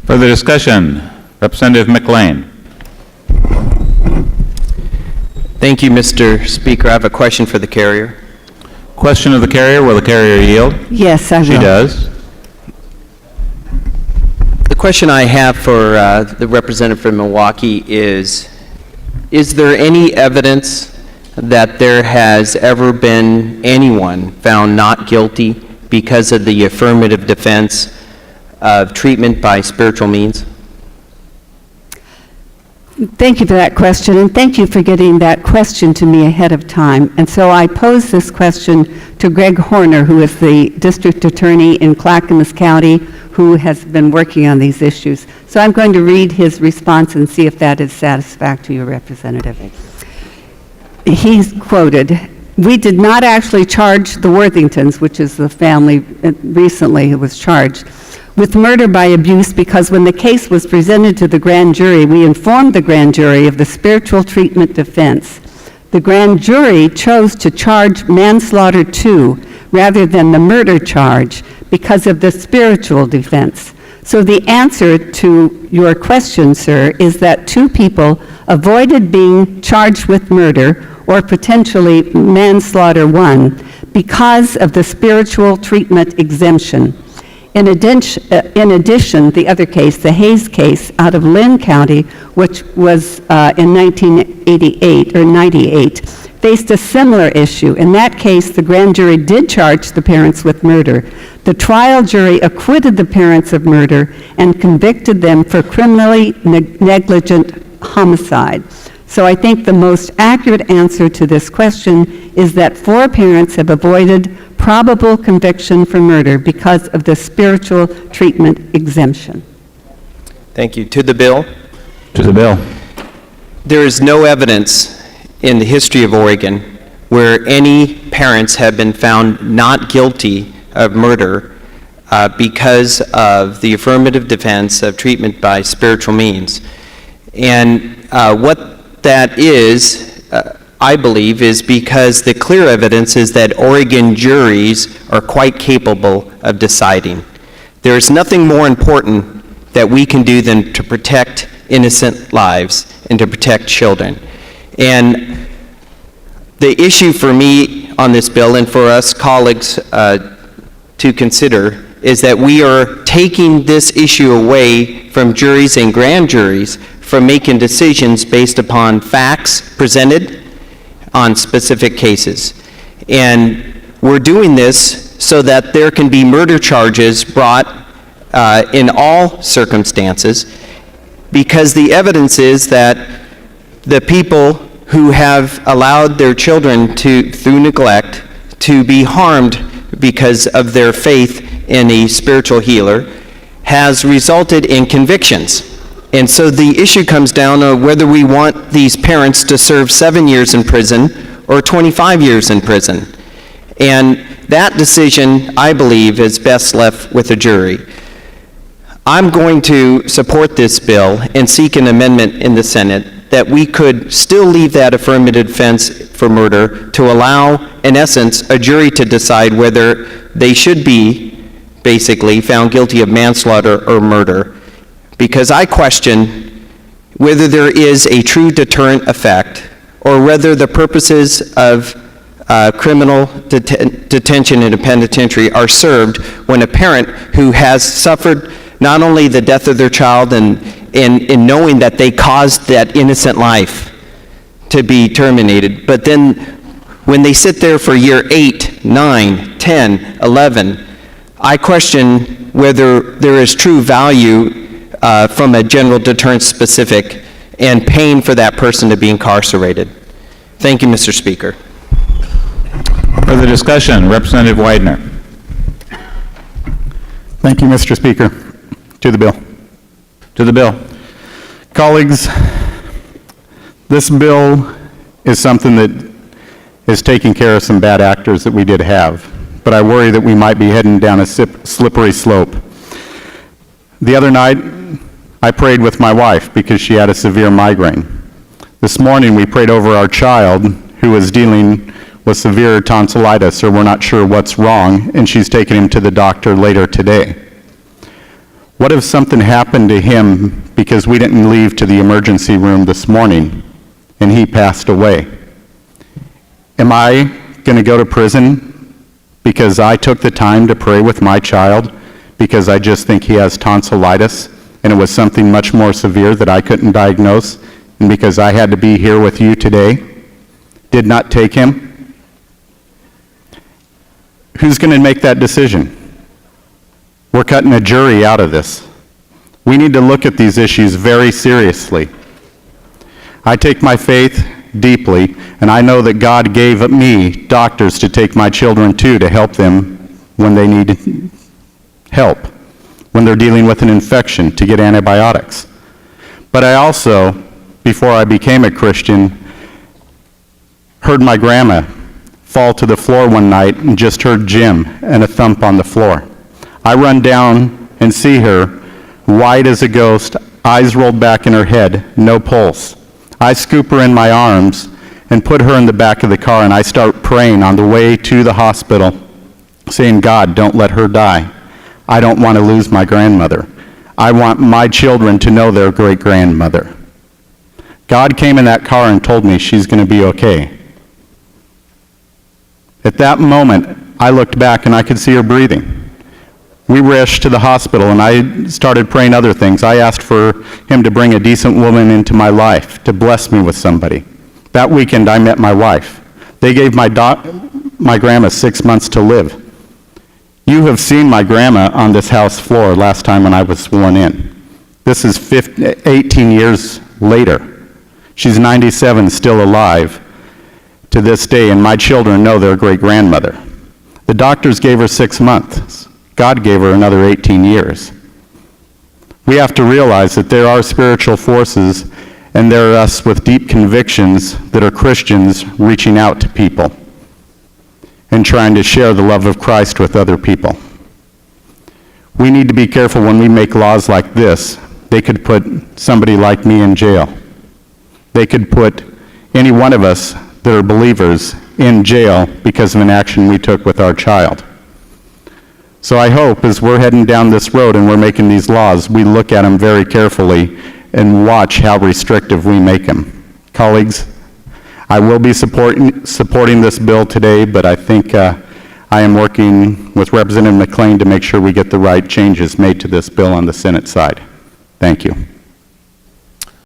Further discussion? Representative McLean. Thank you, Mr. Speaker. I have a question for the carrier. Question of the carrier. Will the carrier yield? Yes, I will. She does. The question I have for the representative from Milwaukee is there any evidence that there has ever been anyone found not guilty because of the affirmative defense of treatment by spiritual means? Thank you for that question, and thank you for getting that question to me ahead of time. And so I pose this question to Greg Horner, who is the district attorney in Clackamas County, who has been working on these issues. So I'm going to read his response and see if that is satisfactory to your representative. He's quoted, "We did not actually charge the Worthingtons," which is the family recently who was charged, "with murder by abuse because when the case was presented to the grand jury, we informed the grand jury of the spiritual treatment defense. The grand jury chose to charge manslaughter 2 rather than the murder charge because of the spiritual defense. So the answer to your question, sir, is that 2 people avoided being charged with murder or potentially manslaughter 1 because of the spiritual treatment exemption. In addition, the other case, the Hayes case out of Lynn County, which was in 1988 or 98, faced a similar issue. In that case, the grand jury did charge the parents with murder. The trial jury acquitted the parents of murder and convicted them for criminally negligent homicide. So I think the most accurate answer to this question is that 4 parents have avoided probable conviction for murder because of the spiritual treatment exemption." Thank you. To the bill. To the bill. There is no evidence in the history of Oregon where any parents have been found not guilty of murder because of the affirmative defense of treatment by spiritual means. And what that is, I believe, is because the clear evidence is that Oregon juries are quite capable of deciding. There is nothing more important that we can do than to protect innocent lives and to protect children. And the issue for me on this bill and for us colleagues to consider is that we are taking this issue away from juries and grand juries from making decisions based upon facts presented on specific cases. And we're doing this so that there can be murder charges brought in all circumstances, because the evidence is that the people who have allowed their children to, through neglect, to be harmed because of their faith in a spiritual healer has resulted in convictions. And so the issue comes down to whether we want these parents to serve 7 years in prison or 25 years in prison. And that decision, I believe, is best left with a jury. I'm going to support this bill and seek an amendment in the Senate that we could still leave that affirmative defense for murder to allow, in essence, a jury to decide whether they should be basically found guilty of manslaughter or murder. Because I question whether there is a true deterrent effect or whether the purposes of criminal detention in a penitentiary are served when a parent who has suffered not only the death of their child and in knowing that they caused that innocent life to be terminated, but then when they sit there for year 8, 9, 10, 11, I question whether there is true value from a general deterrent specific and paying for that person to be incarcerated. Thank you, Mr. Speaker. Further discussion? Representative Widener. Thank you, Mr. Speaker. To the bill. To the bill. Colleagues, this bill is something that is taking care of some bad actors that we did have, but I worry that we might be heading down a slippery slope. The other night, I prayed with my wife because she had a severe migraine. This morning, we prayed over our child who is dealing with severe tonsillitis, or we're not sure what's wrong, and she's taking him to the doctor later today. What if something happened to him because we didn't leave to the emergency room this morning and he passed away? Am I going to go to prison because I took the time to pray with my child because I just think he has tonsillitis and it was something much more severe that I couldn't diagnose, and because I had to be here with you today, did not take him? Who's going to make that decision? We're cutting a jury out of this. We need to look at these issues very seriously. I take my faith deeply, and I know that God gave me doctors to take my children to help them when they need help, when they're dealing with an infection, to get antibiotics. But I also, before I became a Christian, heard my grandma fall to the floor one night and just heard Jim and a thump on the floor. I run down and see her, white as a ghost, eyes rolled back in her head, no pulse. I scoop her in my arms and put her in the back of the car, and I start praying on the way to the hospital, saying, God, don't let her die. I don't want to lose my grandmother. I want my children to know their great-grandmother. God came in that car and told me she's going to be okay. At that moment, I looked back and I could see her breathing. We rushed to the hospital, and I started praying other things. I asked for him to bring a decent woman into my life, to bless me with somebody. That weekend, I met my wife. They gave my grandma 6 months to live. You have seen my grandma on this house floor last time when I was sworn in. This is 18 years later. She's 97, still alive to this day, and my children know their great-grandmother. The doctors gave her 6 months. God gave her another 18 years. We have to realize that there are spiritual forces, and there are us with deep convictions that are Christians reaching out to people and trying to share the love of Christ with other people. We need to be careful when we make laws like this. They could put somebody like me in jail. They could put any one of us that are believers in jail because of an action we took with our child. So I hope as we're heading down this road and we're making these laws, we look at them very carefully and watch how restrictive we make them. Colleagues, I will be supporting this bill today, but I think I am working with Representative McLean to make sure we get the right changes made to this bill on the Senate side. Thank you.